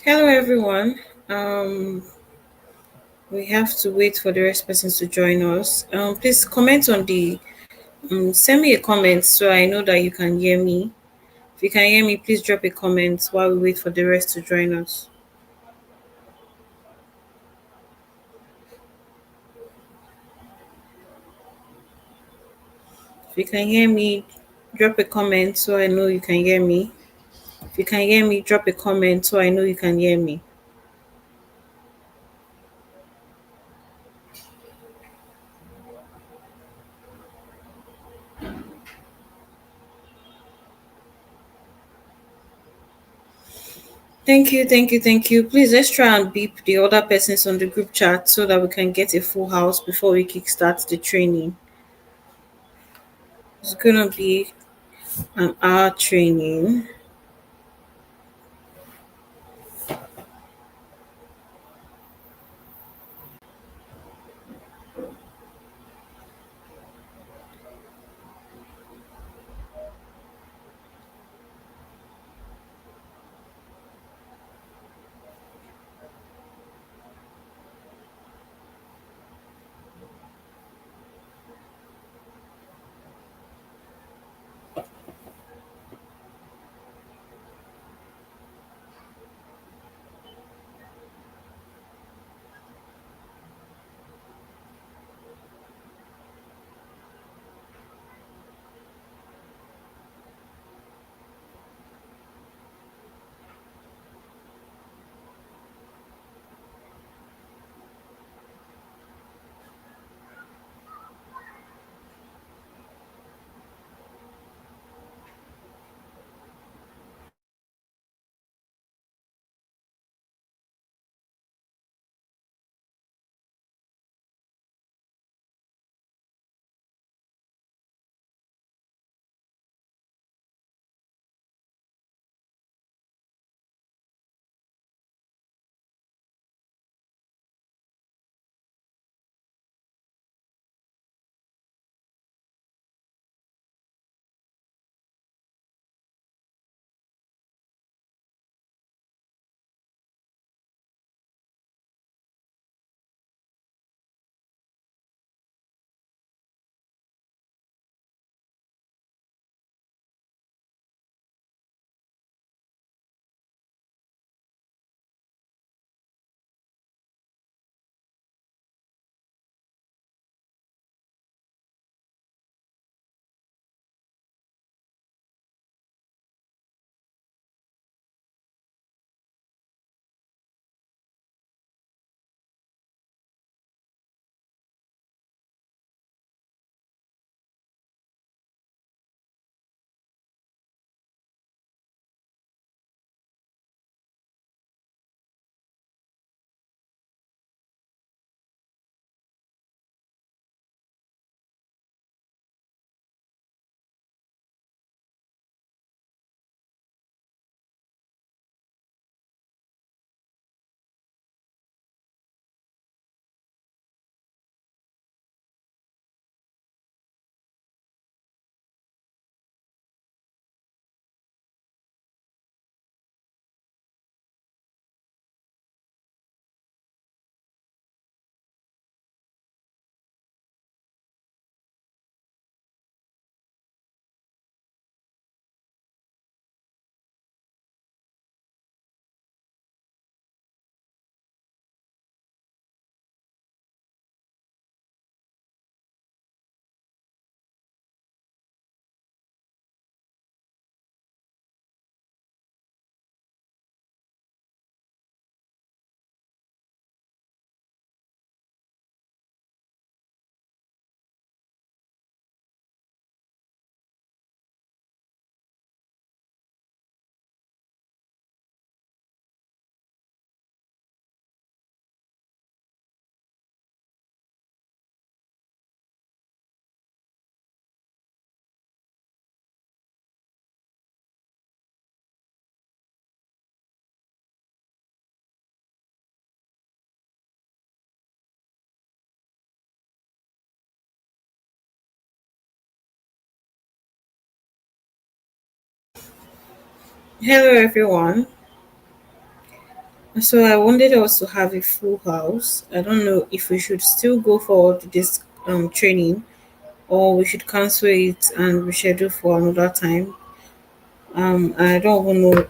Hello, everyone. We have to wait for the rest persons to join us. Please comment on the. Send me a comment so I know that you can hear me. If you can hear me, please drop a comment while we wait for the rest to join us. If you can hear me, drop a comment so I know you can hear me. If you can hear me, drop a comment so I know you can hear me. Thank you. Please let's try and beep the other persons on the group chat so that we can get a full house before we kickstart the training. It's gonna be an hour training. Hello, everyone. So I wanted us to have a full house. I don't know if we should still go forward with this training, or we should cancel it and reschedule for another time. I don't even know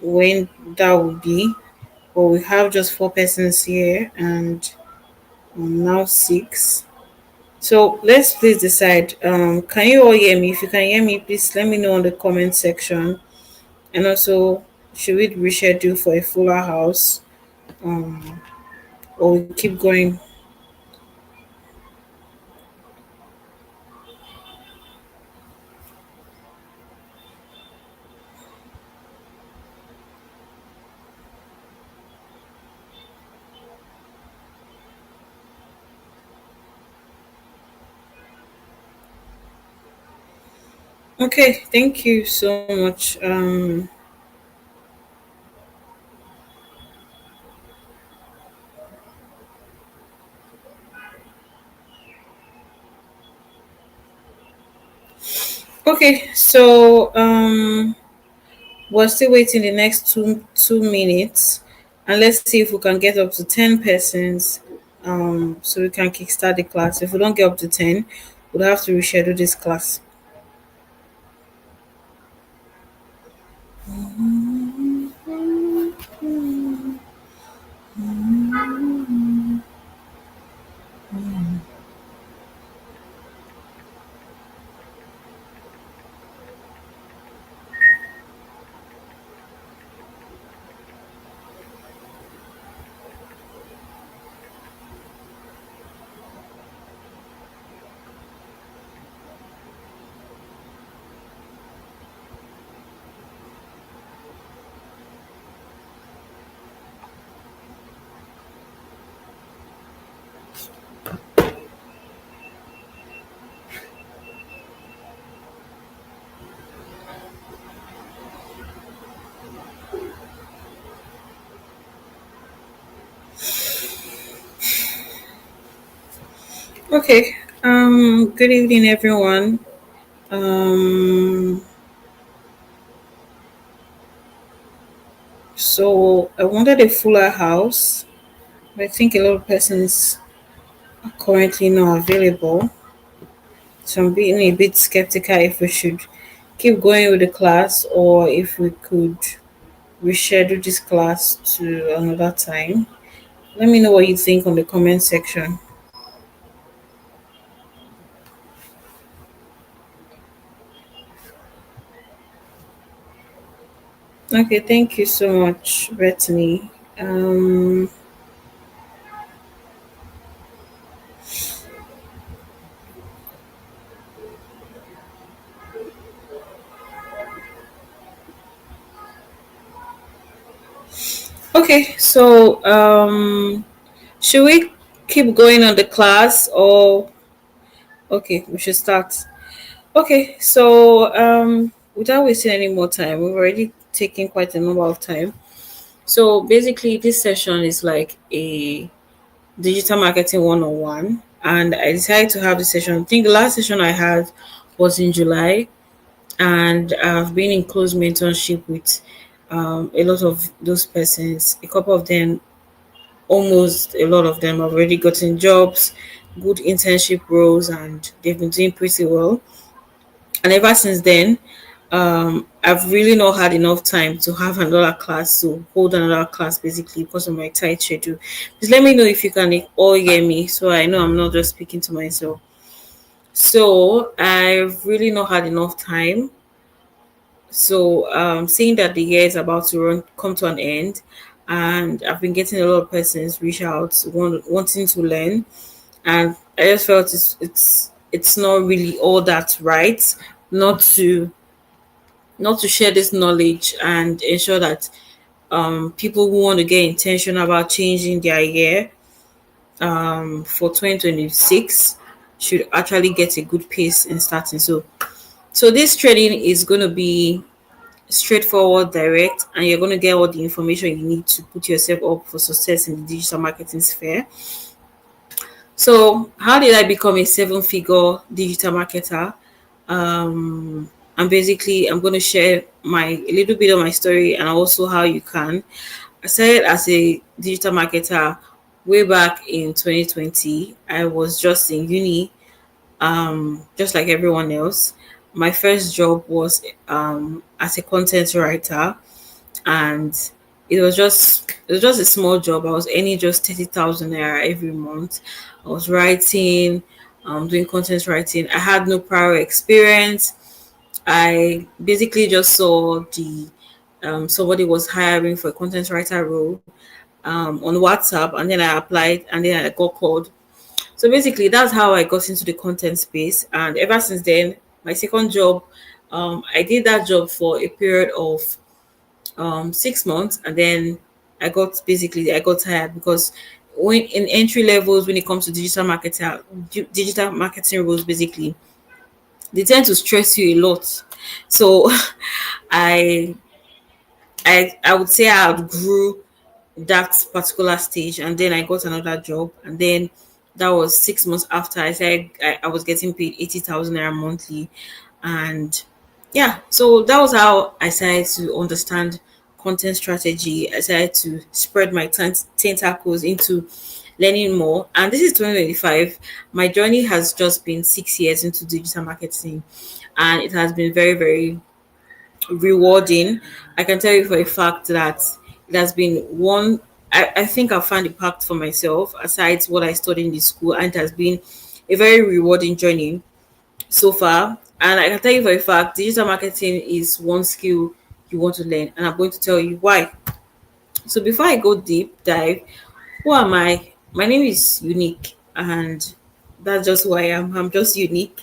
when that will be, but we have just four persons here and now six. So let's please decide. Can you all hear me? If you can hear me, please let me know in the comment section. And also, should we reschedule for a fuller house, um, or we keep going? Okay, thank you so much. Okay, so we're still waiting the next 2 minutes, and let's see if we can get up to 10 persons. So we can kickstart the class. If we don't get up to 10, we'll have to reschedule this class. Okay. Good evening, everyone. Um, so I wanted a fuller house. I think a lot of persons are currently not available. So I'm being a bit skeptical if we should keep going with the class or if we could reschedule this class to another time. Let me know what you think on the comment section. Okay, thank you so much, Bethany. Okay, so should we keep going on the class or okay, we should start. Okay, so without wasting any more time, we've already taken quite a number of time. So basically, this session is like a digital marketing 101, and I decided to have this session. I think the last session I had was in July, and I've been in close mentorship with a lot of those persons. A couple of them, almost a lot of them, have already gotten jobs, good internship roles, and they've been doing pretty well. And ever since then, I've really not had enough time to have another class, to hold another class basically because of my tight schedule. Just let me know if you can all hear me so I know I'm not just speaking to myself. So I've really not had enough time. So seeing that the year is about to come to an end, and I've been getting a lot of persons reach out wanting to learn, and I just felt it's not really all that right not to share this knowledge and ensure that people who want to get intentional about changing their year for 2026 should actually get a good pace in starting. So this training is going to be straightforward, direct, and you're going to get all the information you need to put yourself up for success in the digital marketing sphere. So how did I become a seven-figure digital marketer? And basically I'm going to share my a little bit of my story and also how you can. I started as a digital marketer way back in 2020. I was just in uni, just like everyone else. My first job was as a content writer, and it was just a small job. I was earning just 30,000 naira every month. I was writing, doing content writing. I had no prior experience. I basically just saw the somebody was hiring for a content writer role on WhatsApp, and then I applied, and then I got called. So basically, that's how I got into the content space, and ever since then, my second job, I did that job for a period of 6 months, and then I got tired because when in entry levels, when it comes to digital marketing roles, basically they tend to stress you a lot. So I I would say I outgrew that particular stage, and then I got another job, and then that was 6 months after I said I was getting paid 80,000 naira monthly. And yeah, so that was how I started to understand content strategy. I started to spread my tentacles into learning more, and this is 2025. My journey has just been 6 years into digital marketing, and it has been very, very rewarding. I can tell you for a fact that it has been one. I think I found impact for myself aside what I studied in the school, and it has been a very rewarding journey so far. And I can tell you for a fact, digital marketing is one skill you want to learn, and I'm going to tell you why. So before I go deep dive, who am I? My name is Unique, and that's just who I am. I'm just unique,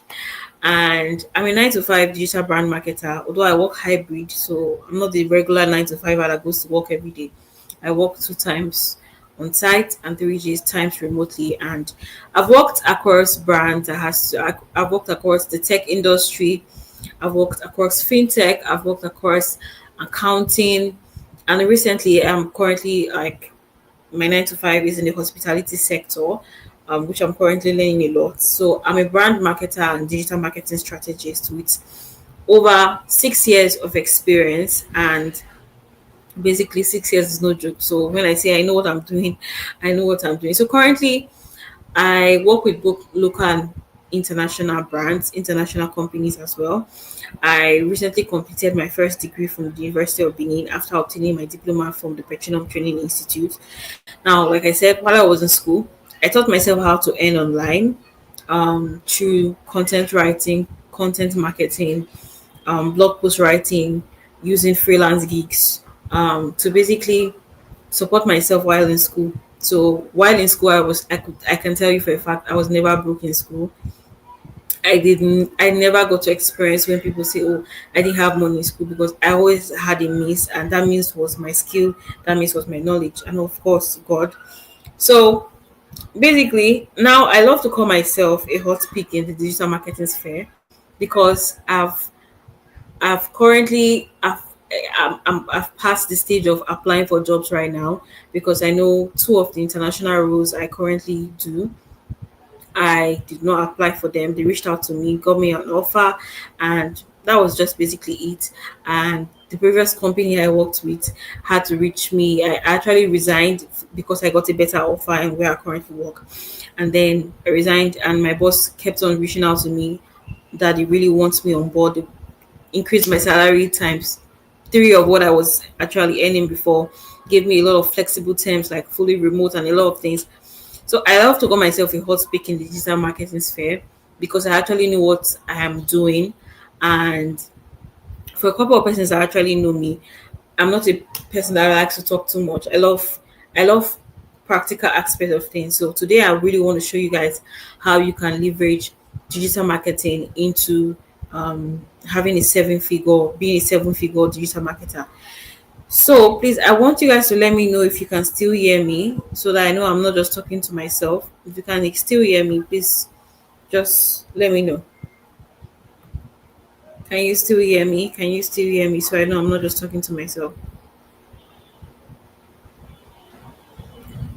and I'm a 9 to 5 digital brand marketer. Although I work hybrid, so I'm not the regular 9 to 5 that goes to work every day. I work 2 times on site and 3 days times remotely, and I've worked across brands. I've worked across the tech industry. I've worked across fintech. I've worked across accounting, and recently I'm currently like my 9 to 5 is in the hospitality sector, which I'm currently learning a lot. So I'm a brand marketer and digital marketing strategist with over 6 years of experience, and basically 6 years is no joke. So when I say I know what I'm doing, I know what I'm doing. So currently, I work with both local and international brands, international companies as well. I recently completed my first degree from the University of Benin after obtaining my diploma from the Petroleum Training Institute. Now, like I said, while I was in school, I taught myself how to earn online through content writing, content marketing, blog post writing, using freelance gigs to basically support myself while in school. So while in school, I can tell you for a fact I was never broke in school. I never got to experience when people say, "Oh, I didn't have money in school," because I always had a means, and that means was my skill, that means was my knowledge, and of course, God. So basically, now I love to call myself a hot pick in the digital marketing sphere because I've currently I've passed the stage of applying for jobs right now because I know two of the international roles I currently do. I did not apply for them. They reached out to me, got me an offer, and that was just basically it. And the previous company I worked with had to reach me. I actually resigned because I got a better offer and where I currently work. And then I resigned, and my boss kept on reaching out to me that he really wants me on board. They increased my salary times three of what I was actually earning before, gave me a lot of flexible terms like fully remote and a lot of things. So I love to call myself a hot pick in the digital marketing sphere because I actually know what I am doing. And for a couple of persons that actually know me, I'm not a person that likes to talk too much. I love practical aspect of things. So today I really want to show you guys how you can leverage digital marketing into having being a 7 figure digital marketer. So please, I want you guys to let me know if you can still hear me so that I know I'm not just talking to myself. If you can still hear me, please just let me know. Can you still hear me? Can you still hear me so I know I'm not just talking to myself?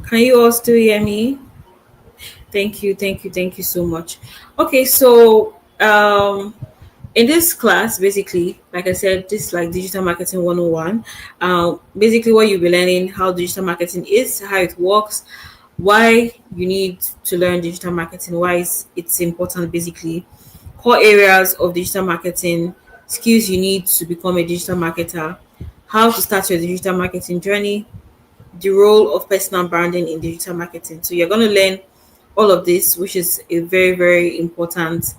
Can you all still hear me? Thank you so much. Okay, so In this class, basically, like I said, this is like digital marketing 101. Basically, what you'll be learning how digital marketing is, how it works, why you need to learn digital marketing, why it's important, basically, core areas of digital marketing, skills you need to become a digital marketer, how to start your digital marketing journey, the role of personal branding in digital marketing. So you're going to learn all of this, which is a very, very important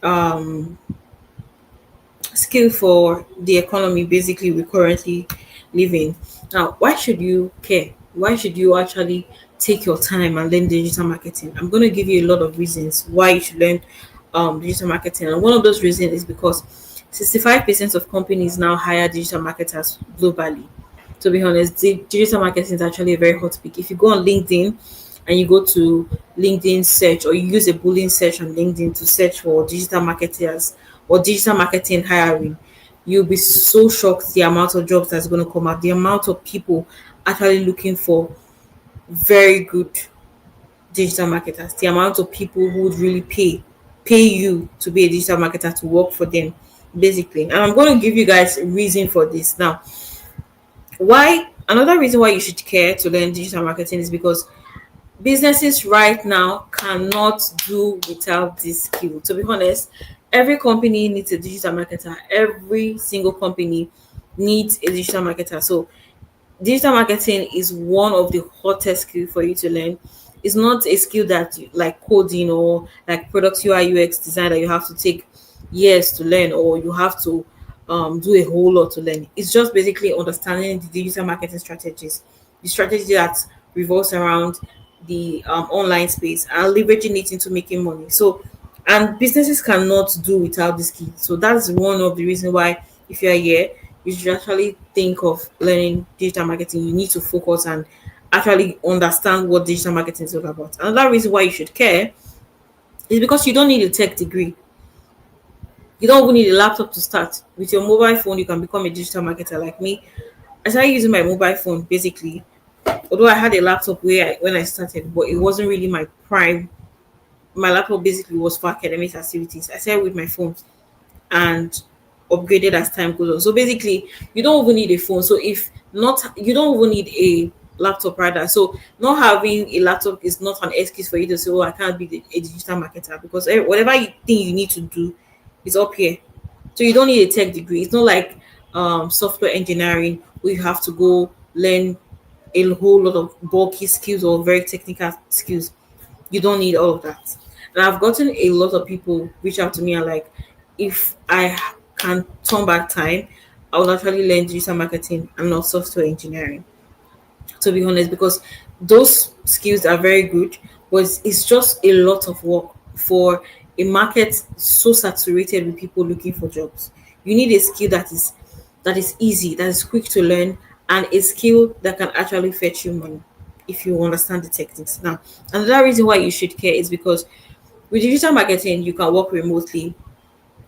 um, skill for the economy basically we currently live in. Now, why should you care? Why should you actually take your time and learn digital marketing? I'm going to give you a lot of reasons why you should learn digital marketing. And one of those reasons is because 65% of companies now hire digital marketers globally. To be honest, digital marketing is actually a very hot pick. If you go on LinkedIn and you go to LinkedIn search, or you use a Boolean search on LinkedIn to search for digital marketers or digital marketing hiring, you'll be so shocked the amount of jobs that's going to come out, the amount of people actually looking for very good digital marketers, the amount of people who would really pay you to be a digital marketer to work for them, basically. And I'm going to give you guys a reason for this now. Why? Another reason why you should care to learn digital marketing is because businesses right now cannot do without this skill. To be honest, every company needs a digital marketer. Every single company needs a digital marketer. So digital marketing is one of the hottest skill for you to learn. It's not a skill that like coding or like product UI UX design that you have to take years to learn, or you have to do a whole lot to learn. It's just basically understanding the digital marketing strategies, the strategy that revolves around the online space and leveraging it into making money. So, and businesses cannot do without this skill. So that's one of the reasons why, if you're here, you should actually think of learning digital marketing. You need to focus and actually understand what digital marketing is all about. Another reason why you should care is because you don't need a tech degree. You don't even need a laptop to start. With your mobile phone, you can become a digital marketer like me. I started using my mobile phone basically. Although I had a laptop when I started, but it wasn't really my prime. My laptop basically was for academic activities. I started with my phone and upgraded as time goes on. So basically, you don't even need a phone. So if not, you don't even need a laptop rather. So not having a laptop is not an excuse for you to say, "Oh, I can't be a digital marketer," because whatever you think you need to do is up here. So you don't need a tech degree. It's not like software engineering where you have to go learn a whole lot of bulky skills or very technical skills. You don't need all of that. And I've gotten a lot of people reach out to me and like, if I can turn back time, I would actually learn digital marketing and not software engineering. To be honest, because those skills are very good, but it's just a lot of work for a market so saturated with people looking for jobs. You need a skill that is easy, that is quick to learn, and a skill that can actually fetch you money if you understand the techniques. Now, another reason why you should care is because with digital marketing, you can work remotely,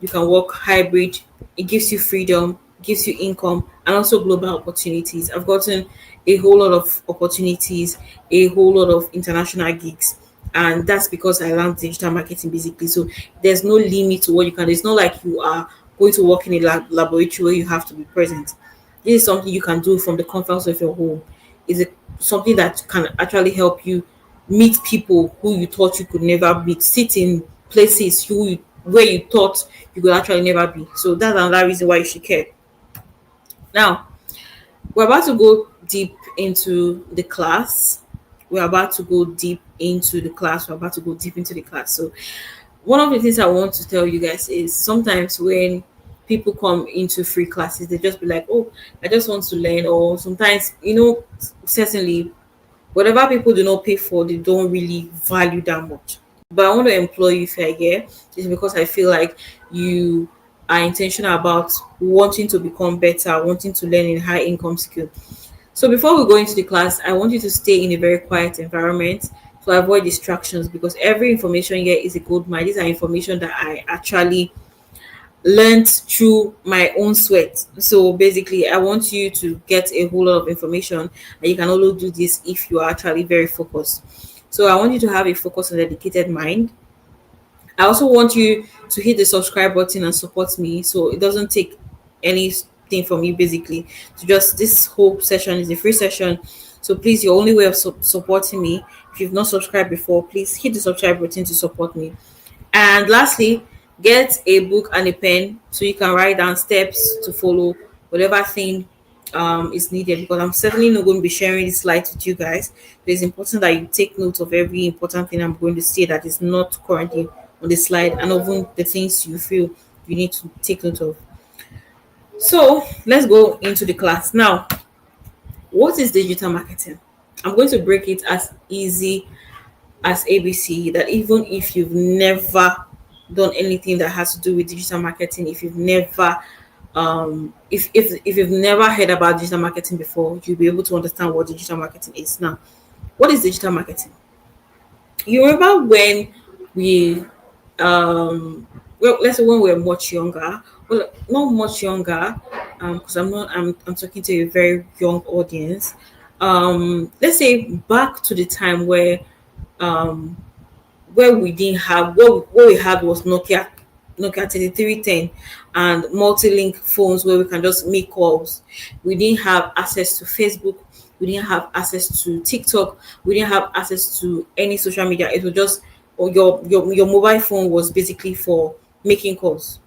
you can work hybrid. It gives you freedom, gives you income, and also global opportunities. I've gotten a whole lot of opportunities, a whole lot of international gigs, and that's because I learned digital marketing basically. So there's no limit to what you can. It's not like you are going to work in a laboratory where you have to be present. This is something you can do from the comfort of your home. Is it something that can actually help you meet people who you thought you could never meet, sit in places where you thought you could actually never be. So that's another reason why you should care. Now, we're about to go deep into the class. We're about to go deep into the class. We're about to go deep into the class. So one of the things I want to tell you guys is sometimes when people come into free classes, they just be like, "Oh, I just want to learn." Or sometimes, certainly whatever people do not pay for, they don't really value that much. But I want to employ you if you're here, is because I feel like you are intentional about wanting to become better, wanting to learn in high income skill. So before we go into the class, I want you to stay in a very quiet environment to avoid distractions, because every information here is a gold mine. These are information that I actually learned through my own sweat. So basically, I want you to get a whole lot of information, and you can only do this if you are actually very focused. So I want you to have a focused and dedicated mind. I also want you to hit the subscribe button and support me so it doesn't take anything from you basically. So just this whole session is a free session. So please, your only way of supporting me, if you've not subscribed before, please hit the subscribe button to support me. And lastly, get a book and a pen so you can write down steps to follow whatever thing is needed, because I'm certainly not going to be sharing this slides with you guys. It's important that you take note of every important thing I'm going to say that is not currently on the slide, and even the things you feel you need to take note of. So let's go into the class. Now, what is digital marketing? I'm going to break it as easy as ABC, that even if you've never done anything that has to do with digital marketing, if you've never if you've never heard about digital marketing before, you'll be able to understand what digital marketing is. Now, what is digital marketing? You remember when we well, let's say when we were much younger, well, not much younger, because I'm talking to a very young audience. Let's say back to the time um where we didn't have what we had was Nokia 3310 and multi-link phones where we can just make calls. We didn't have access to Facebook. We didn't have access to TikTok. We didn't have access to any social media. It was just, or your mobile phone was basically for making calls.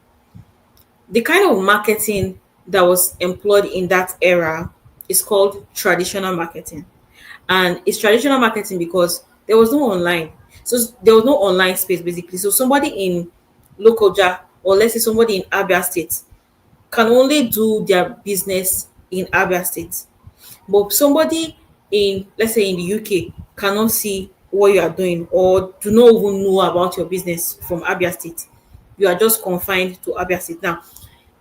The kind of marketing that was employed in that era is called traditional marketing. And it's traditional marketing because there was no online. So there was no online space basically. So somebody in Lokoja, or let's say somebody in Abia State, can only do their business in Abia State. But somebody in, let's say in the UK, cannot see what you are doing or do not even know about your business from Abia State. You are just confined to Abia State. Now,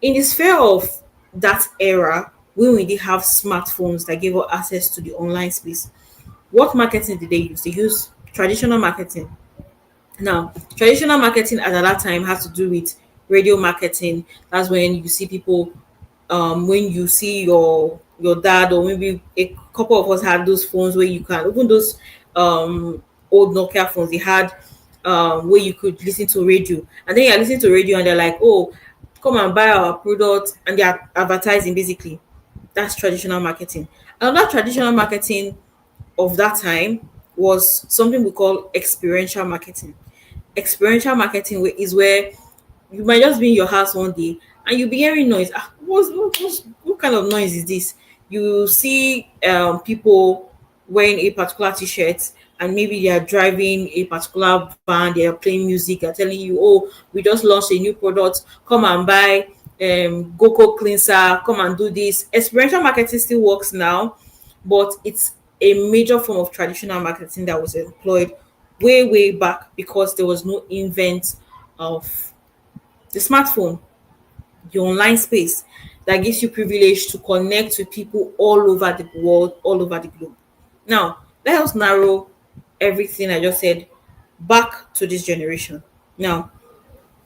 in the sphere of that era, when we did have smartphones that gave us access to the online space, what marketing did they use? They use traditional marketing. Now, traditional marketing at that time has to do with radio marketing. That's when you see people, when you see your dad, or maybe a couple of us had those phones where you can, even those old Nokia phones, they had where you could listen to radio, and then you're listening to radio and they're like, oh, come and buy our product, and they're advertising basically. That's traditional marketing. Another traditional marketing of that time was something we call experiential marketing. Experiential marketing is where you might just be in your house one day and you'll be hearing noise. What kind of noise is this? You see people wearing a particular t-shirt, and maybe they are driving a particular van, they are playing music, they're telling you, oh, we just launched a new product, come and buy Goko cleanser, come and do this. Experiential marketing still works now, but it's a major form of traditional marketing that was employed way back because there was no invent of the smartphone, the online space that gives you privilege to connect with people all over the world, all over the globe. Now, let us narrow everything I just said back to this generation. Now,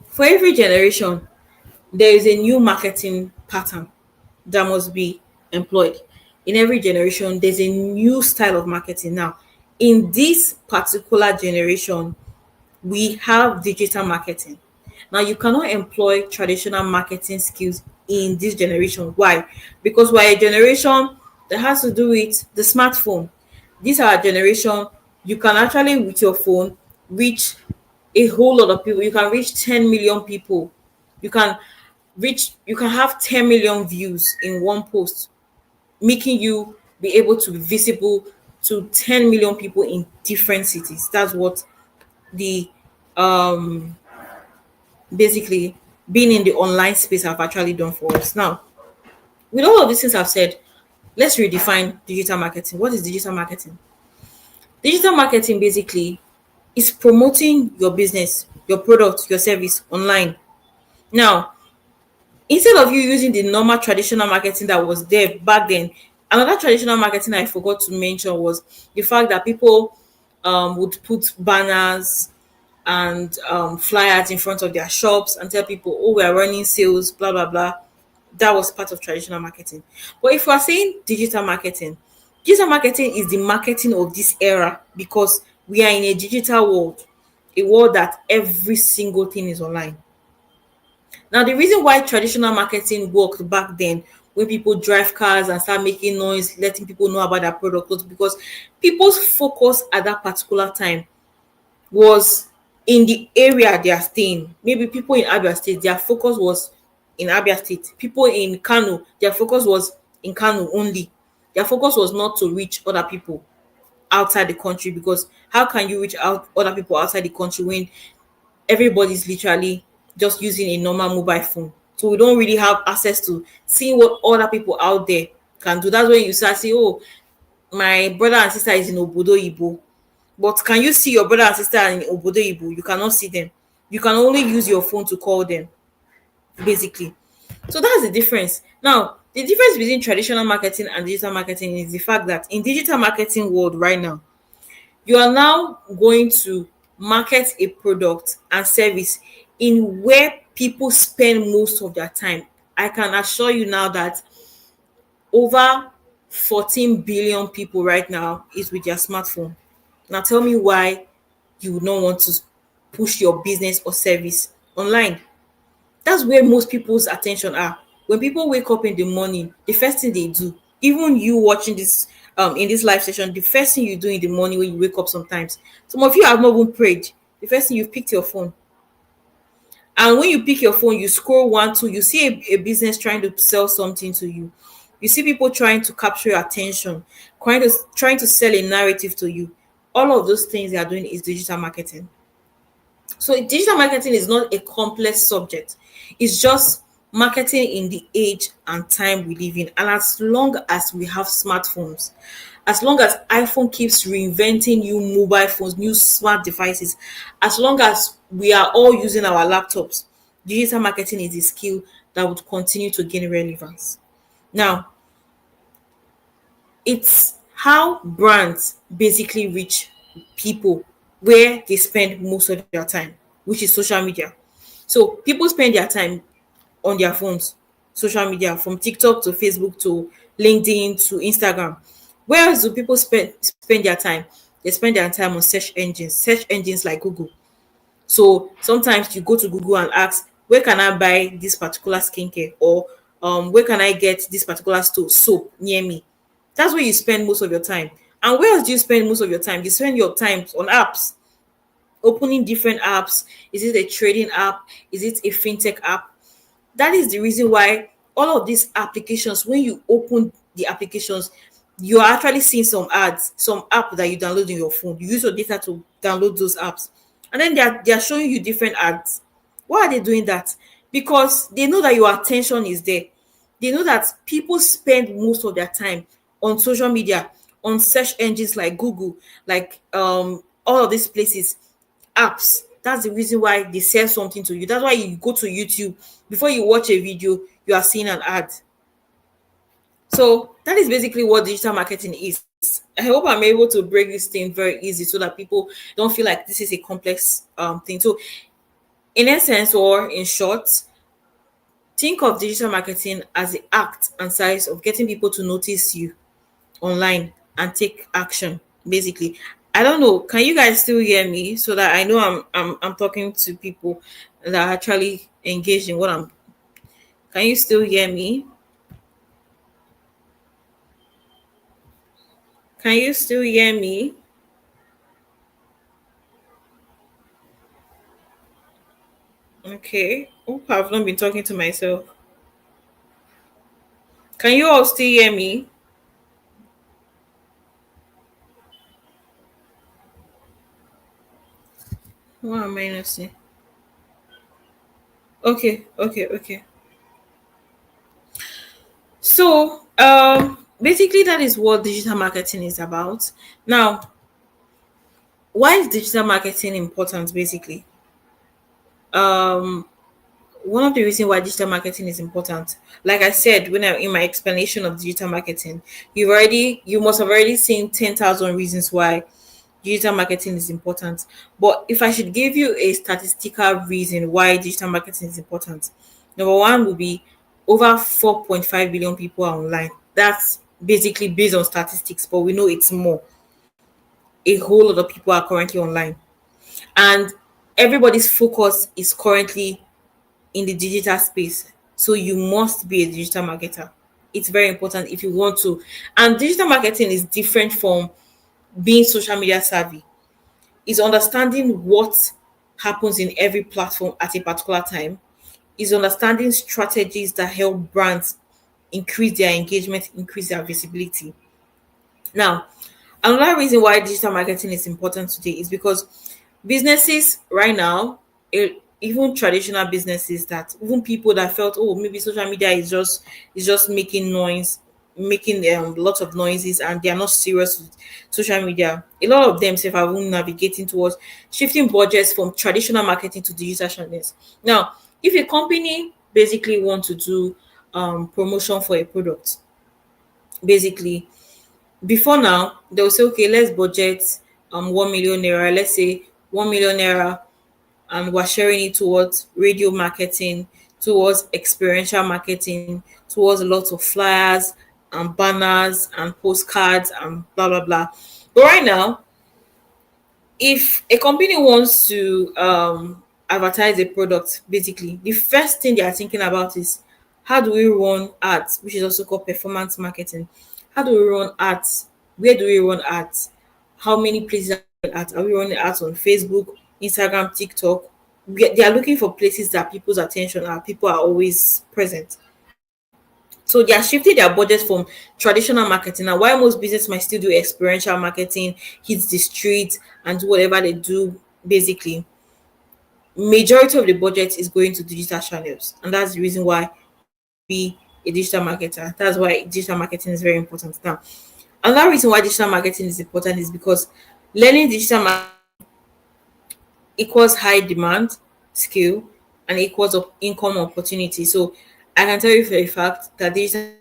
for every generation, there is a new marketing pattern that must be employed. In every generation, there's a new style of marketing. Now, in this particular generation, we have digital marketing. Now, you cannot employ traditional marketing skills in this generation. Why? Because we're a generation that has to do with the smartphone. This our generation. You can actually, with your phone, reach a whole lot of people. You can reach 10 million people. You can you can have 10 million views in one post, making you be able to be visible to 10 million people in different cities. That's what the um basically being in the online space have actually done for us. Now, with all of these things I've said, let's redefine digital marketing. What is digital marketing? Digital marketing basically is promoting your business, your product, your service online. Now, instead of you using the normal traditional marketing that was there back then, another traditional marketing I forgot to mention was the fact that people would put banners and flyers in front of their shops and tell people, oh, we are running sales, blah blah blah. That was part of traditional marketing. But if we are saying digital marketing is the marketing of this era because we are in a digital world. a world that every single thing is online. Now, the reason why traditional marketing worked back then, when people drive cars and start making noise, letting people know about their product, was because people's focus at that particular time was in the area they are staying. Maybe people in Abia State, their focus was in Abia State. People in Kano, their focus was in Kano only. Their focus was not to reach other people outside the country, because how can you reach out other people outside the country when everybody's literally just using a normal mobile phone? So we don't really have access to seeing what other people out there can do. That's when you start saying, oh, my brother and sister is in Obodo Ibo. But can you see your brother and sister in Obodo Ibo? You cannot see them. You can only use your phone to call them, basically. So that's the difference. Now, the difference between traditional marketing and digital marketing is the fact that in digital marketing world right now, you are now going to market a product and service in where people spend most of their time. I can assure you now that over 14 billion people right now is with their smartphone. Now tell me why you would not want to push your business or service online. That's where most people's attention are. When people wake up in the morning, the first thing they do, even you watching this in this live session, the first thing you do in the morning when you wake up, sometimes some of you have not even prayed. The first thing, you've picked your phone. And when you pick your phone, you scroll one, two, you see a business trying to sell something to you. You see people trying to capture your attention, trying to sell a narrative to you. All of those things they are doing is digital marketing. So digital marketing is not a complex subject. It's just marketing in the age and time we live in. And as long as we have smartphones, as long as iPhone keeps reinventing new mobile phones, new smart devices, as long as we are all using our laptops, digital marketing is a skill that would continue to gain relevance. Now, it's how brands basically reach people where they spend most of their time, which is social media. So people spend their time on their phones, social media, from TikTok to Facebook to LinkedIn to Instagram. Where else do people spend their time? They spend their time on search engines like Google. So sometimes you go to Google and ask, where can I buy this particular skincare, or where can I get this particular soap near me? That's where you spend most of your time. And where else do you spend most of your time? You spend your time on apps, opening different apps. Is it a trading app? Is it a fintech app? That is the reason why all of these applications, when you open the applications, you are actually seeing some ads, some app that you download in your phone. You use your data to download those apps, and then they are showing you different ads. Why are they doing that? Because they know that your attention is there. They know that people spend most of their time on social media, on search engines like Google, like all of these places, apps. That's the reason why they sell something to you. That's why you go to YouTube, before you watch a video, you are seeing an ad. So that is basically what digital marketing is. I hope I'm able to break this thing very easy so that people don't feel like this is a complex thing. So in essence, or in short, think of digital marketing as the act and size of getting people to notice you online and take action, basically. I don't know, can you guys still hear me, so that I know I'm talking to people that are actually engaged in what I'm. Can you still hear me? Can you still hear me? Okay. Hope I've not been talking to myself. Can you all still hear me? What am I not saying? Okay, okay, okay. So basically that is what digital marketing is about. Now, why is digital marketing important basically? Um One of the reasons why digital marketing is important, like I said when I in my explanation of digital marketing, you must have already seen 10,000 reasons why digital marketing is important. But if I should give you a statistical reason why digital marketing is important, number one would be over 4.5 billion people are online. That's basically based on statistics, but we know it's more. A whole lot of people are currently online. And Everybody's focus is currently in the digital space. So you must be a digital marketer. It's very important if you want to. And digital marketing is different from being social media savvy. Is understanding what happens in every platform at a particular time, is understanding strategies that help brands increase their engagement, increase their visibility. Now, another reason why digital marketing is important today is because businesses right now, even traditional businesses, that even people that felt, oh, maybe social media is just making noise, making lots of noises, and they are not serious with social media. A lot of them have even navigating towards shifting budgets from traditional marketing to digital channels. Now, if a company basically want to do promotion for a product, basically before now they'll say, okay, let's budget 1 million naira, let's say 1 million naira, and we're sharing it towards radio marketing, towards experiential marketing, towards lots of flyers and banners and postcards and blah blah blah. But right now, if a company wants to advertise a product, basically the first thing they are thinking about is, how do we run ads, which is also called performance marketing. How do we run ads? Where do we run ads? How many places are we running ads? Are we running ads on Facebook, Instagram, TikTok? They are looking for places that people's attention are, people are always present. So they are shifting their budget from traditional marketing. Now, while most business might still do experiential marketing, hit the street and do whatever they do, basically, majority of the budget is going to digital channels, and that's the reason why be a digital marketer. That's why digital marketing is very important. Now, another reason why digital marketing is important is because learning digital marketing equals high demand, skill, and equals of income opportunity. So I can tell you for a fact that digital.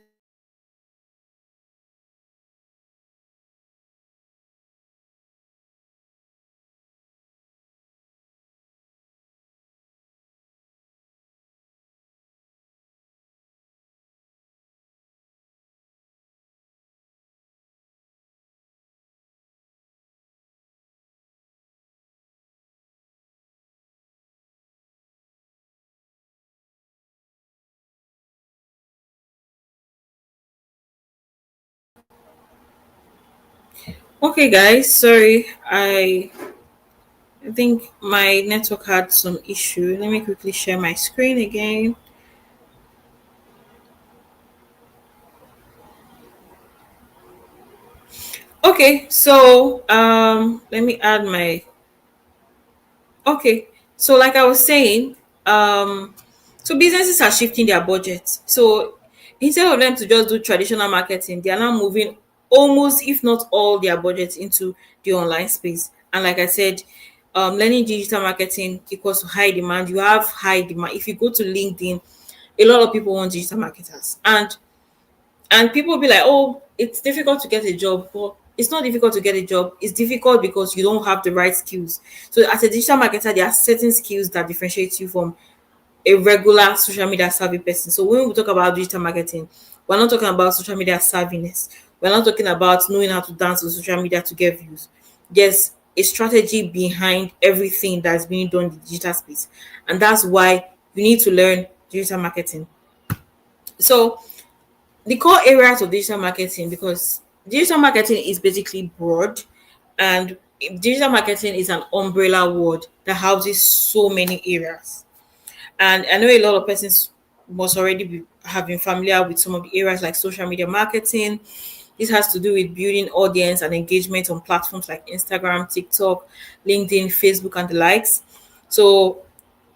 Okay, guys, sorry, I think my network had some issue. Let me quickly share my screen again. Okay, so let me add my. Okay, so like I was saying, um so businesses are shifting their budget. So instead of them to just do traditional marketing, they are now moving almost, if not all, their budgets into the online space. And like I said, learning digital marketing equals to high demand. You have high demand. If you go to LinkedIn, a lot of people want digital marketers, and people be like, oh, it's difficult to get a job. But it's not difficult to get a job. It's difficult because you don't have the right skills. So as a digital marketer, there are certain skills that differentiate you from a regular social media savvy person. So when we talk about digital marketing, we're not talking about social media savviness. We're not talking about knowing how to dance on social media to get views. There's a strategy behind everything that's being done in the digital space. And that's why you need to learn digital marketing. So the core areas of digital marketing, because digital marketing is basically broad, and digital marketing is an umbrella word that houses so many areas. And I know a lot of persons must already have been familiar with some of the areas like social media marketing. This has to do with building audience and engagement on platforms like Instagram, TikTok, LinkedIn, Facebook, and the likes. So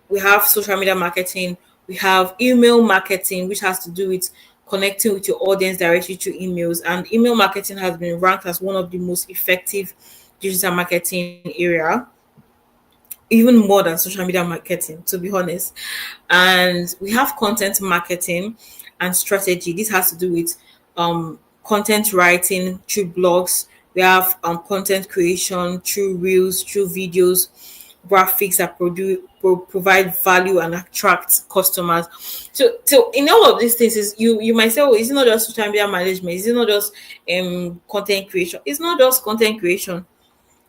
we have social media marketing, we have email marketing, which has to do with connecting with your audience directly through emails. And email marketing has been ranked as one of the most effective digital marketing area, even more than social media marketing, to be honest. And we have content marketing and strategy. This has to do with content writing through blogs. We have content creation through reels, through videos, graphics that provide value and attract customers. So in all of these things, is you might say, oh, it's not just social media management, it's not just content creation. It's not just content creation.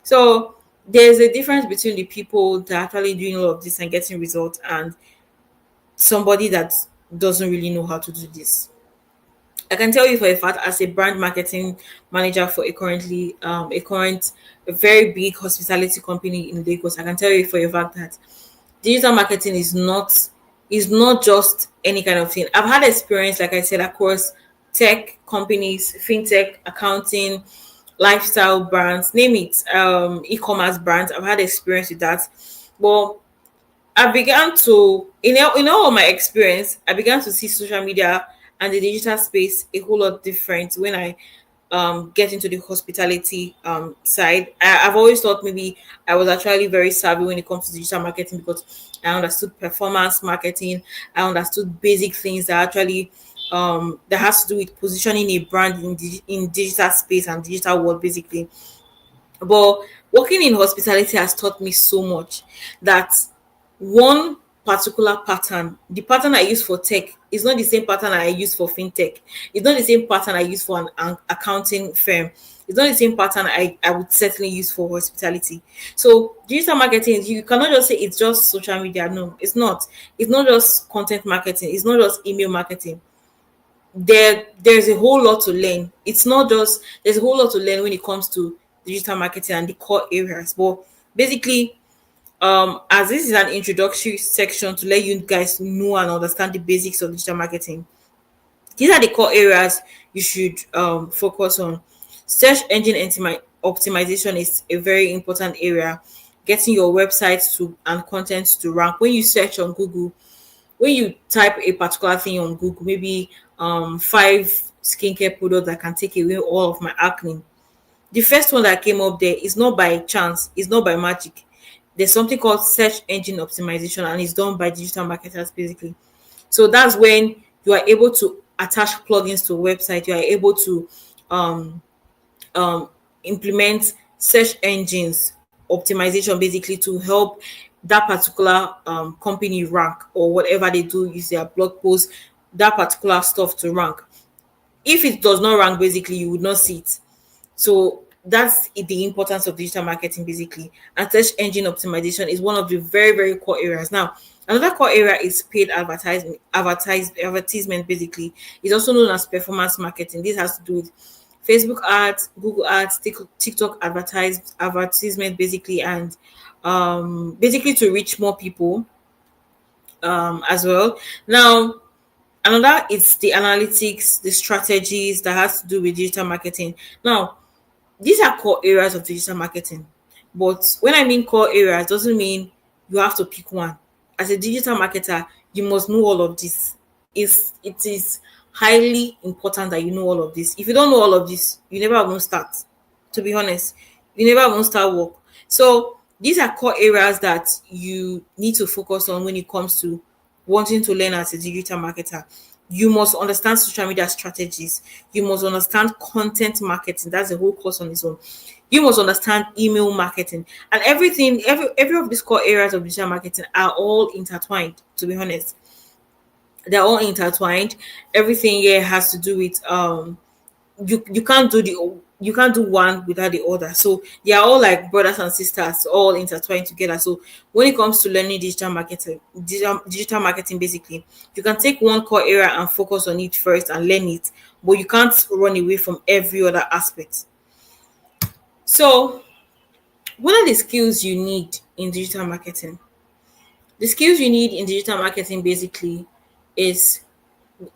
So There's a difference between the people that are actually doing all of this and getting results and somebody that doesn't really know how to do this. I can tell you for a fact, as a brand marketing manager for a very big hospitality company in Lagos, I can tell you for a fact that digital marketing is not just any kind of thing. I've had experience, like I said, across tech companies, fintech, accounting, lifestyle brands, name it, e-commerce brands. I've had experience with that. But I began to, in all of my experience, I began to see social media and the digital space a whole lot different when I get into the hospitality side. I've always thought maybe I was actually very savvy when it comes to digital marketing because I understood performance marketing. I understood basic things that actually that has to do with positioning a brand in digital space and digital world basically. But working in hospitality has taught me so much that one particular pattern, the pattern I use for tech, is not the same pattern I use for fintech. It's not the same pattern I use for an accounting firm. It's not the same pattern I would certainly use for hospitality. So digital marketing, you cannot just say it's just social media. No, it's not. It's not just content marketing. It's not just email marketing. There's a whole lot to learn. It's not just There's a whole lot to learn when it comes to digital marketing and the core areas. But basically, as this is an introductory section to let you guys know and understand the basics of digital marketing, these are the core areas you should focus on. Search engine optimization is a very important area. Getting your website to and content to rank. When you search on Google, when you type a particular thing on Google, maybe five skincare products that can take away all of my acne, the first one that came up there is not by chance, it's not by magic. There's something called search engine optimization, and it's done by digital marketers basically. So that's when you are able to attach plugins to a website. You are able to um, implement search engines optimization basically to help that particular company rank, or whatever they do, use their blog post, that particular stuff to rank. If it does not rank, basically, you would not see it. So that's the importance of digital marketing basically. And search engine optimization is one of the very, very core areas. Now, another core area is paid advertisement basically. It's also known as performance marketing. This has to do with Facebook ads, Google ads, TikTok advertisement basically, and basically to reach more people as well. Now, another is the analytics, the strategies that has to do with digital marketing. Now, these are core areas of digital marketing. But when I mean core areas, doesn't mean you have to pick one. As a digital marketer, you must know all of this. It is highly important that you know all of this. If you don't know all of this, you never even start. To be honest, you never even start work. So these are core areas that you need to focus on when it comes to wanting to learn as a digital marketer. You must understand social media strategies. You must understand content marketing. That's a whole course on its own. You must understand email marketing, and everything. Every of these core areas of digital marketing are all intertwined. To be honest, they're all intertwined. Everything here has to do with you can't do one without the other. So they are all like brothers and sisters, all intertwined together. So when it comes to learning digital marketing basically, you can take one core area and focus on it first and learn it, but you can't run away from every other aspect. So what are the skills you need in digital marketing? The skills you need in digital marketing basically is,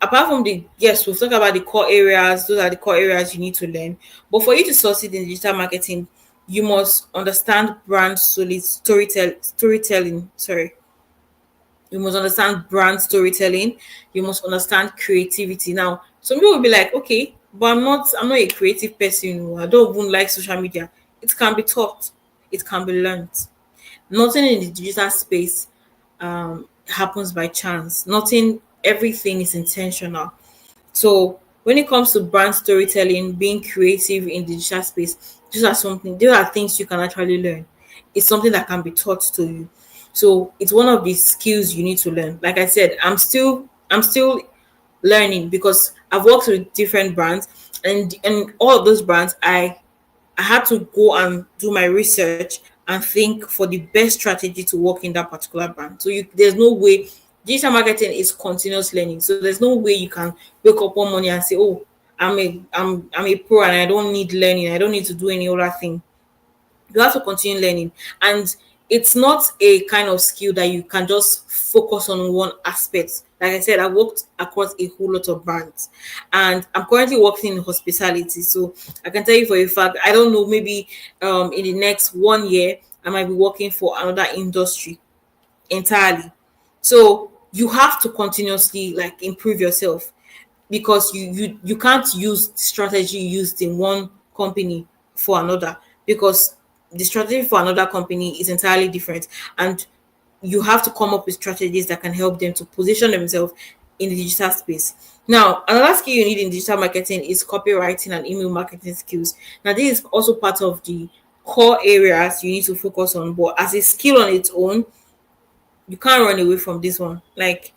apart from the, yes, we've talked about the core areas. Those are the core areas you need to learn. But for you to succeed in digital marketing, you must understand brand solid storytelling. Sorry, you must understand brand storytelling. You must understand creativity. Now, some people will be like, okay, but I'm not a creative person. I don't even like social media. It can be taught. It can be learned. Nothing in the digital space happens by chance. Nothing. Everything is intentional. So when it comes to brand storytelling, being creative in the digital space, these are things you can actually learn. It's something that can be taught to you. So it's one of the skills you need to learn. Like I said, I'm still learning because I've worked with different brands, and all of those brands I had to go and do my research. and think for the best strategy to work in that particular brand. So there's no way. Digital marketing is continuous learning. So there's no way you can wake up one morning and say, "Oh, I'm a pro and I don't need learning. I don't need to do any other thing." You have to continue learning, and it's not a kind of skill that you can just focus on one aspect. Like I said, I worked across a whole lot of brands, and I'm currently working in hospitality. So I can tell you for a fact, I don't know, maybe in the next 1 year I might be working for another industry entirely. So you have to continuously like improve yourself, because you can't use the strategy used in one company for another, because the strategy for another company is entirely different, and you have to come up with strategies that can help them to position themselves in the digital space. Now, another skill you need in digital marketing is copywriting and email marketing skills. Now, this is also part of the core areas you need to focus on, but as a skill on its own, you can't run away from this one. Like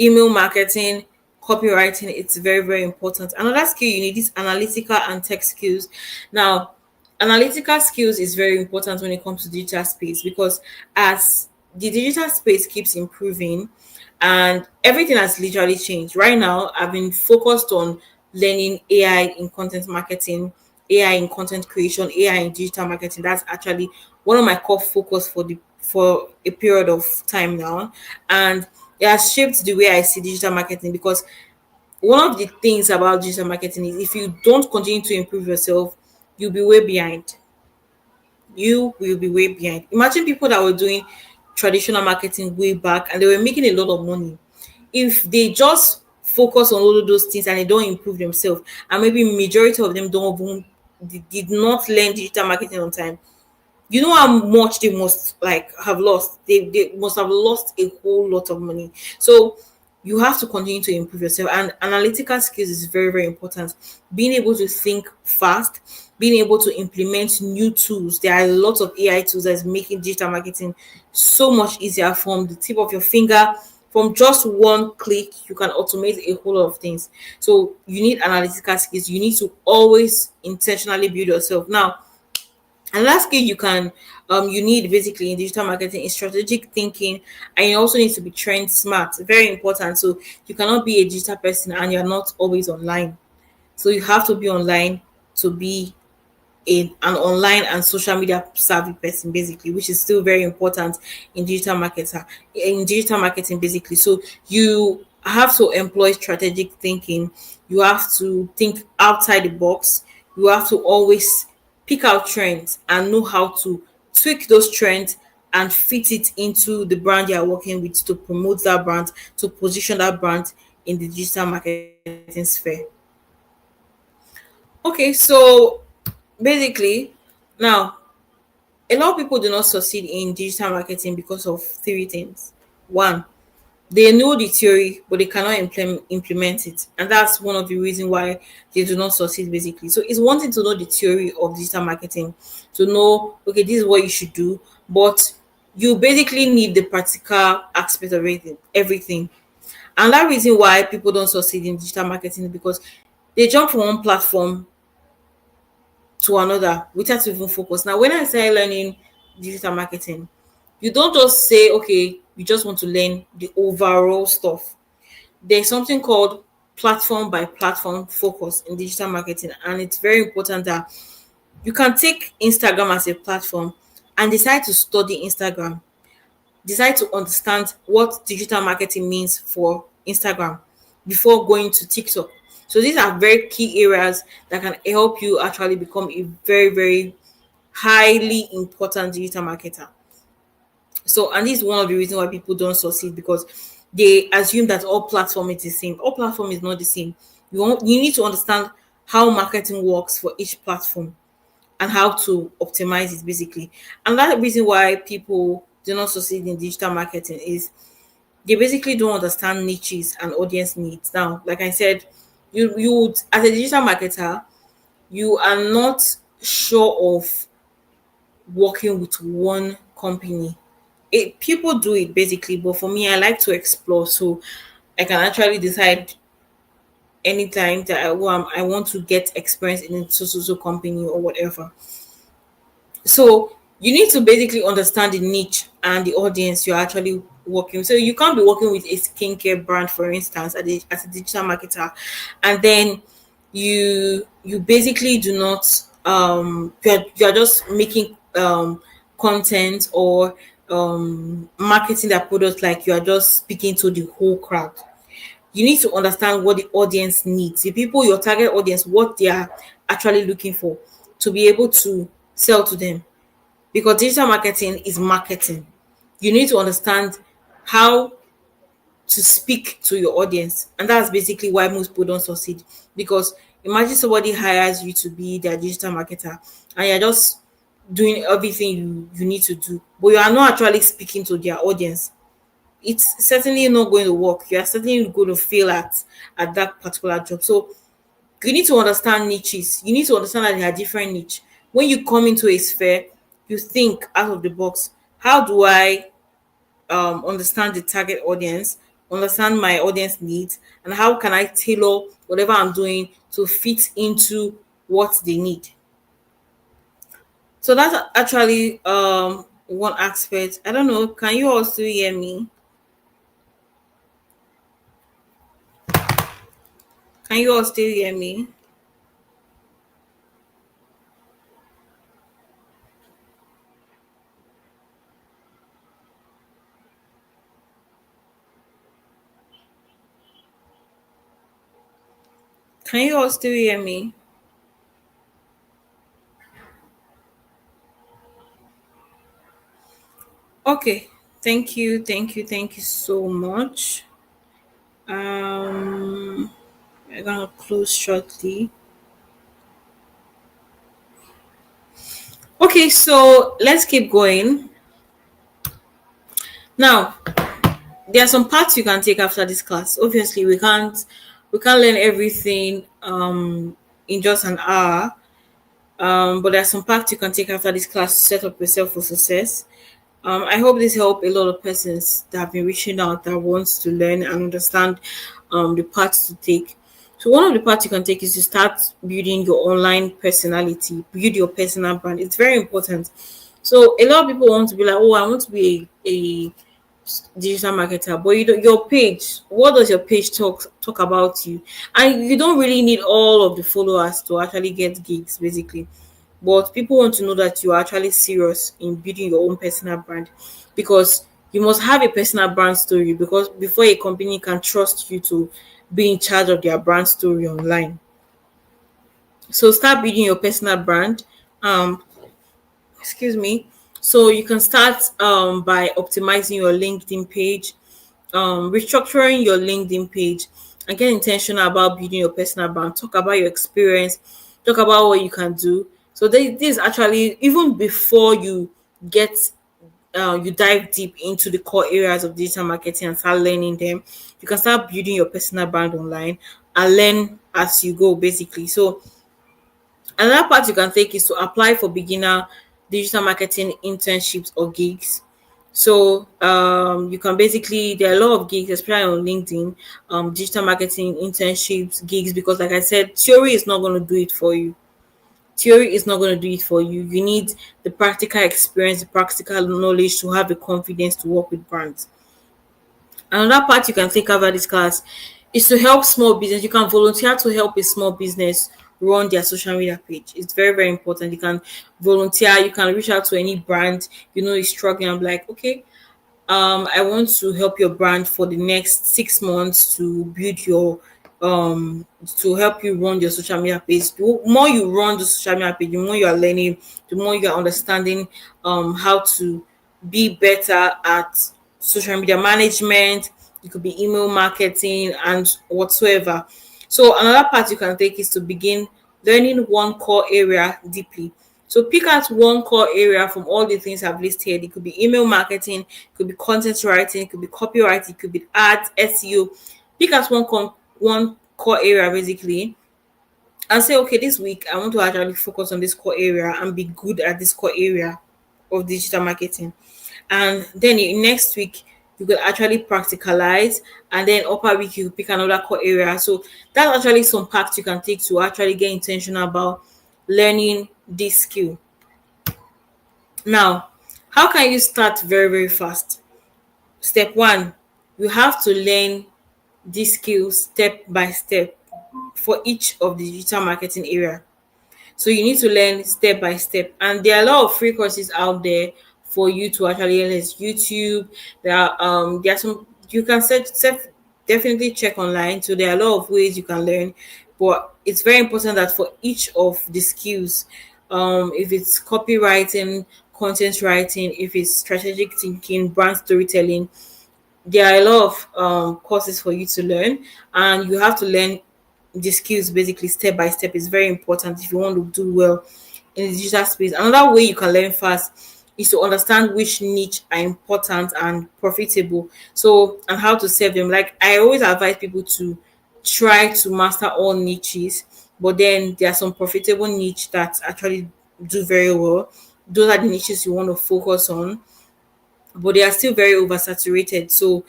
email marketing, copywriting, it's very, very important. Another skill you need is analytical and tech skills. Now, analytical skills is very important when it comes to digital space, because as the digital space keeps improving and everything has literally changed. Right now, I've been focused on learning AI in content marketing, AI in content creation, AI in digital marketing. That's actually one of my core focus for a period of time now, and it has shaped the way I see digital marketing. Because one of the things about digital marketing is if you don't continue to improve yourself, you'll be way behind. You will be way behind. Imagine people that were doing traditional marketing way back and they were making a lot of money. If they just focus on all of those things and they don't improve themselves, and maybe majority of them don't even did not learn digital marketing on time, you know how much they must like have lost. They must have lost a whole lot of money. So you have to continue to improve yourself, and analytical skills is very, very important. Being able to think fast, being able to implement new tools. There are a lot of AI tools that's making digital marketing so much easier. From the tip of your finger, from just one click, you can automate a whole lot of things. So you need analytical skills. You need to always intentionally build yourself. Now, and last skill you need basically in digital marketing is strategic thinking, and you also need to be trend smart. Very important. So you cannot be a digital person and you're not always online. So you have to be online to be an online and social media savvy person, basically, which is still very important in digital marketing basically. So you have to employ strategic thinking. You have to think outside the box. You have to always pick out trends and know how to tweak those trends and fit it into the brand you are working with, to promote that brand, to position that brand in the digital marketing sphere. Okay, so basically, now a lot of people do not succeed in digital marketing because of three things. One, they know the theory, but they cannot implement it. And that's one of the reasons why they do not succeed, basically. So it's one thing to know the theory of digital marketing, to know, okay, this is what you should do, but you basically need the practical aspect of everything. And that reason why people don't succeed in digital marketing is because they jump from one platform to another without even focus. Now, when I started learning digital marketing, you don't just say, okay, you just want to learn the overall stuff. There's something called platform by platform focus in digital marketing, and it's very important that you can take Instagram as a platform and decide to study Instagram, decide to understand what digital marketing means for Instagram before going to TikTok. So these are very key areas that can help you actually become a very, very highly important digital marketer. So, and this is one of the reasons why people don't succeed, because they assume that all platform is the same. All platform is not the same. You need to understand how marketing works for each platform and how to optimize it, basically. And that reason why people do not succeed in digital marketing is they basically don't understand niches and audience needs. Now, like I said, you would, as a digital marketer, you are not sure of working with one company. People do it basically, but for me, I like to explore, so I can actually decide anytime that I want to get experience in a so company or whatever. So You need to basically understand the niche and the audience you're actually working. So you can't be working with a skincare brand, for instance, as a digital marketer, and then you basically do not you're just making content or marketing that product like you are just speaking to the whole crowd. You need to understand what the audience needs, the people, your target audience, what they are actually looking for, to be able to sell to them, because digital marketing is marketing. You need to understand how to speak to your audience, and that's basically why most people don't succeed. Because imagine somebody hires you to be their digital marketer, and you're just doing everything you need to do, but you are not actually speaking to their audience. It's certainly not going to work. You are certainly going to fail at that particular job. So you need to understand niches. You need to understand that there are different niche. When you come into a sphere, you think out of the box. How do I understand the target audience, understand my audience needs, and how can I tailor whatever I'm doing to fit into what they need? So that's actually one aspect. I don't know. Can you all still hear me? Can you all still hear me? Can you all still hear me? Okay. Thank you so much. We're gonna close shortly. Okay, so let's keep going. Now, there are some parts you can take after this class. Obviously, we can't learn everything in just an hour. But there are some parts you can take after this class to set up yourself for success. I hope this helped a lot of persons that have been reaching out that wants to learn and understand the parts to take. So one of the parts you can take is to start building your online personality, build your personal brand. It's very important. So a lot of people want to be like, oh, I want to be a digital marketer, but your page, what does your page talk about you? And you don't really need all of the followers to actually get gigs, basically. But people want to know that you are actually serious in building your own personal brand, because you must have a personal brand story, because before a company can trust you to be in charge of their brand story online. So start building your personal brand. Um, excuse me. So you can start by optimizing your LinkedIn page, restructuring your LinkedIn page, and get intentional about building your personal brand. Talk about your experience, talk about what you can do. So this actually, even before get you dive deep into the core areas of digital marketing and start learning them, you can start building your personal brand online and learn as you go, basically. So another part you can take is to apply for beginner digital marketing internships or gigs. So you can basically, there are a lot of gigs, especially on LinkedIn, digital marketing internships, gigs, because like I said, theory is not going to do it for you. Theory is not going to do it for you. You need the practical experience, the practical knowledge to have the confidence to work with brands. Another part you can take over this class is to help small business. You can volunteer to help a small business run their social media page. It's very, very important. You can volunteer, you can reach out to any brand you know is struggling. I'm like, okay, I want to help your brand for the next 6 months to build your to help you run your social media page. The more you run the social media page, the more you are learning, the more you are understanding how to be better at social media management. It could be email marketing and whatsoever. So another part you can take is to begin learning one core area deeply. So pick out one core area from all the things I've listed. It could be email marketing, it could be content writing, it could be copywriting, it could be ads, SEO. Pick out one core area basically, and say, okay, this week I want to actually focus on this core area and be good at this core area of digital marketing. And then next week you could actually practicalize, and then upper week you pick another core area. So that's actually some paths you can take to actually get intentional about learning this skill. Now, how can you start very, very fast? Step one, you have to learn these skills step by step for each of the digital marketing area. So you need to learn step by step. And there are a lot of free courses out there for you to actually learn. There's YouTube. There are some you can definitely check online. So there are a lot of ways you can learn. But it's very important that for each of the skills, if it's copywriting, content writing, if it's strategic thinking, brand storytelling, there are a lot of courses for you to learn, and you have to learn the skills basically step by step. Is very important if you want to do well in the digital space. Another way you can learn fast is to understand which niche are important and profitable, so and how to serve them. Like I always advise people to try to master all niches, but then there are some profitable niche that actually do very well. Those are the niches you want to focus on, but they are still very oversaturated. So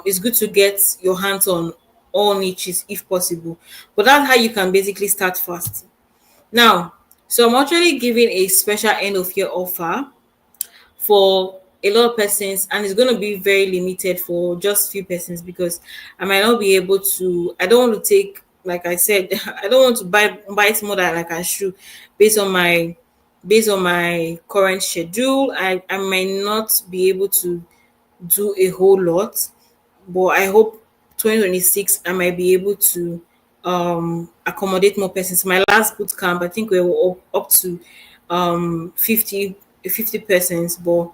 it's good to get your hands on all niches if possible. But that's how you can basically start fast. Now, so I'm actually giving a special end of year offer for a lot of persons, and it's going to be very limited for just few persons because I might not be able to. I don't want to take, like I said, I don't want to buy more than I can shoe based on my current schedule. I might not be able to do a whole lot, but I hope 2026 I might be able to accommodate more persons. My last boot camp, I think we were up to 50 persons, but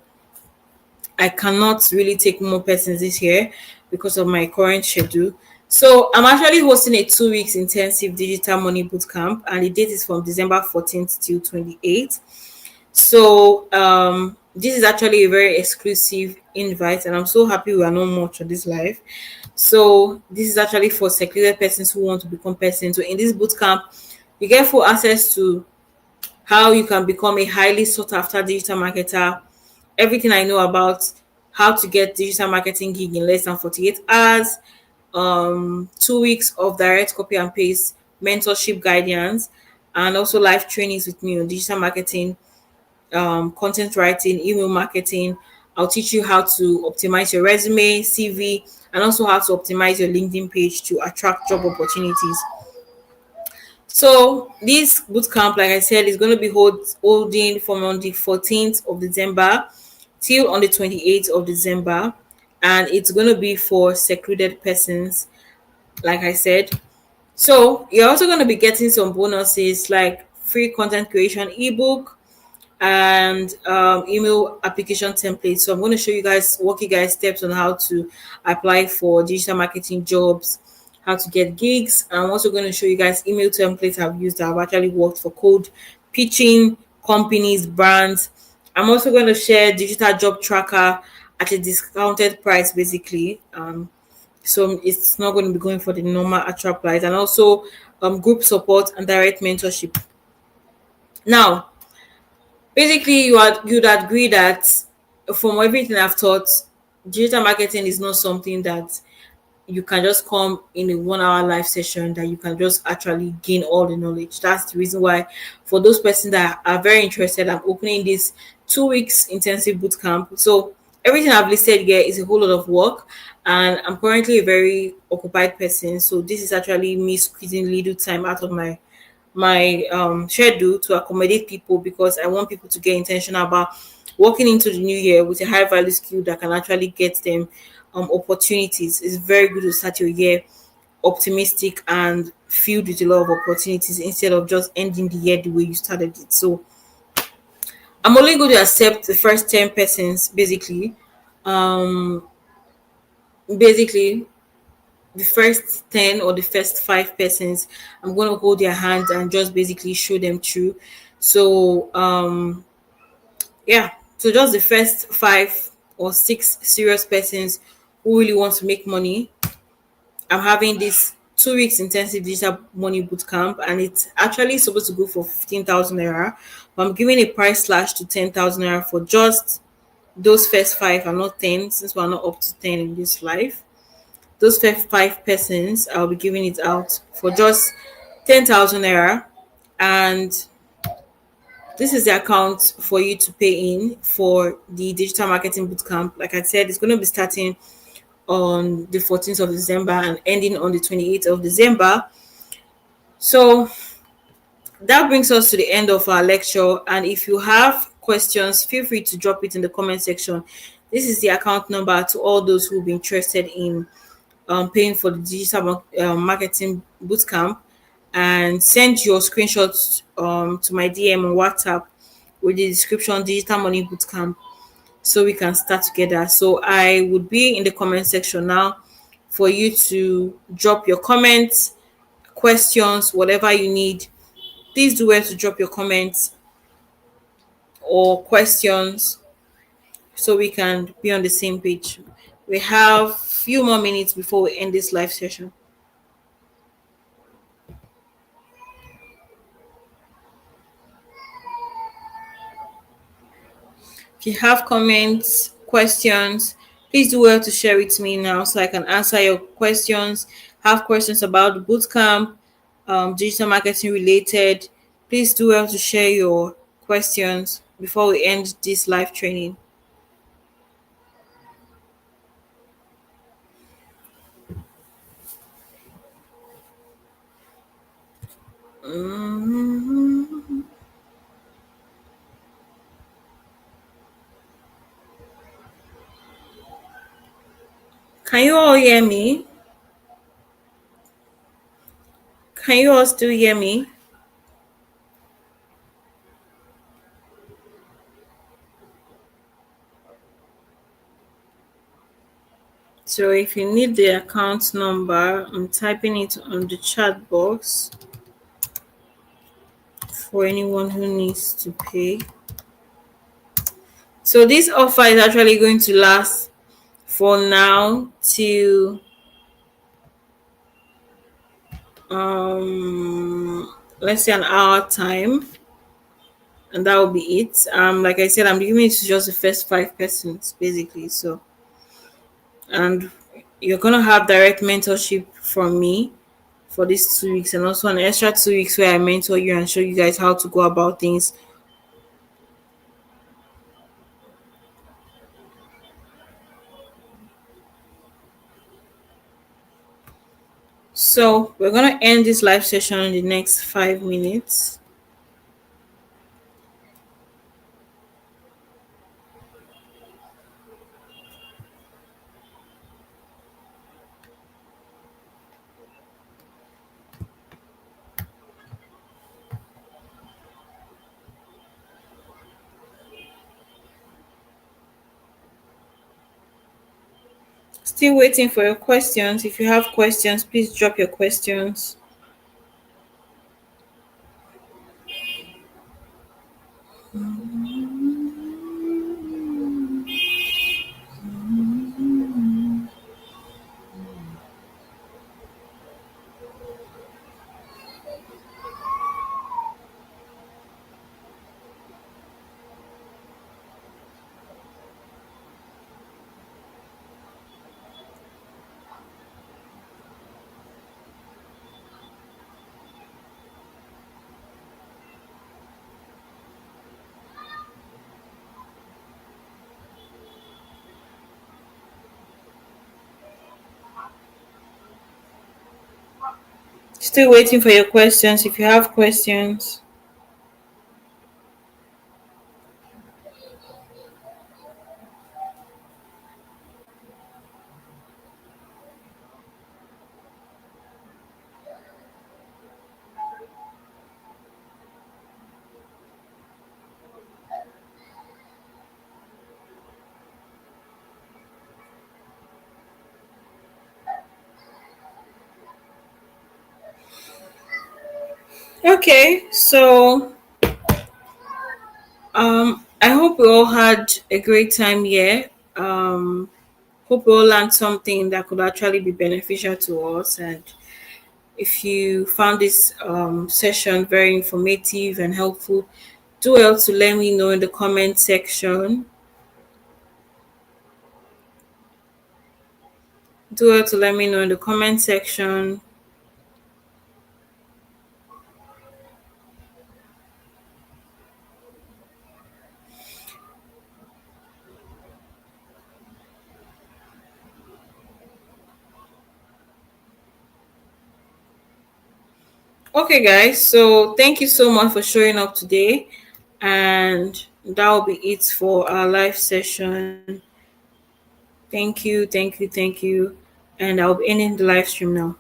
I cannot really take more persons this year because of my current schedule. So I'm actually hosting a 2 weeks intensive digital money boot camp, and the date is from December 14th till 28th. So this is actually a very exclusive invite, and I'm so happy we are not much on this live. So this is actually for secluded persons who want to become persons. So in this boot camp, you get full access to how you can become a highly sought after digital marketer, everything I know about how to get digital marketing gig in less than 48 hours, 2 weeks of direct copy and paste mentorship guidance, and also live trainings with me on digital marketing, content writing, email marketing. I'll teach you how to optimize your resume, CV, and also how to optimize your LinkedIn page to attract job opportunities. So this boot camp, like I said, is going to be holding from on the 14th of December till on the 28th of December, and it's going to be for secluded persons, like I said. So you're also going to be getting some bonuses like free content creation ebook, and email application templates. So I'm going to show you guys, walk you guys steps on how to apply for digital marketing jobs, how to get gigs. I'm also going to show you guys email templates I've used that have actually worked for cold pitching companies, brands. I'm also going to share digital job tracker at a discounted price, basically. So it's not going to be going for the normal actual price, and also group support and direct mentorship. Now, basically, you'd agree that from everything I've taught, digital marketing is not something that you can just come in a 1 hour live session that you can just actually gain all the knowledge. That's the reason why, for those persons that are very interested, I'm opening this 2 weeks intensive boot camp. So everything I've listed here is a whole lot of work, and I'm currently a very occupied person. So this is actually me squeezing little time out of my schedule to accommodate people, because I want people to get intentional about walking into the new year with a high value skill that can actually get them opportunities. It's very good to start your year optimistic and filled with a lot of opportunities instead of just ending the year the way you started it. So I'm only going to accept the first 10 persons, basically. Um, basically, the first 10 or the first 5 persons, I'm going to hold their hand and just basically show them through. So yeah, so just the first 5 or 6 serious persons who really want to make money, I'm having this 2 weeks intensive digital money boot camp, and it's actually supposed to go for 15,000 naira, but I'm giving a price slash to 10,000 naira for just those first 5 and not 10, since we're not up to 10 in this life. Those first 5 persons, I'll be giving it out for just 10,000 naira, and This is the account for you to pay in for the digital marketing bootcamp. Like I said, it's going to be starting on the 14th of December and ending on the 28th of December. So that brings us to the end of our lecture. And if you have questions, feel free to drop it in the comment section. This is the account number to all those who will be interested in paying for the digital marketing bootcamp, and send your screenshots to my DM on WhatsApp with the description digital money bootcamp so we can start together. So I would be in the comment section now for you to drop your comments, questions, whatever you need. Please do well to drop your comments or questions so we can be on the same page. We have few more minutes before we end this live session. If you have comments, questions, please do well to share with me now so I can answer your questions. Have questions about the bootcamp, digital marketing related. Please do well to share your questions before we end this live training. Mhm. Can you all hear me? Can you all still hear me? So if you need the account number, I'm typing it on the chat box for anyone who needs to pay. So this offer is actually going to last for now till let's say an hour time, and that will be it. Like I said, I'm giving it to just the first 5 persons basically. So, and you're gonna have direct mentorship from me for these 2 weeks, and also an extra 2 weeks where I mentor you and show you guys how to go about things. So we're gonna end this live session in the next 5 minutes. Still waiting for your questions. If you have questions, please drop your questions. Still waiting for your questions. If you have questions. Okay, so I hope we all had a great time here. Hope we all learned something that could actually be beneficial to us. And if you found this session very informative and helpful, do well to let me know in the comment section. Do well to let me know in the comment section. Okay, guys. So thank you so much for showing up today, and that will be it for our live session. Thank you, thank you, thank you, and I'll be ending the live stream now.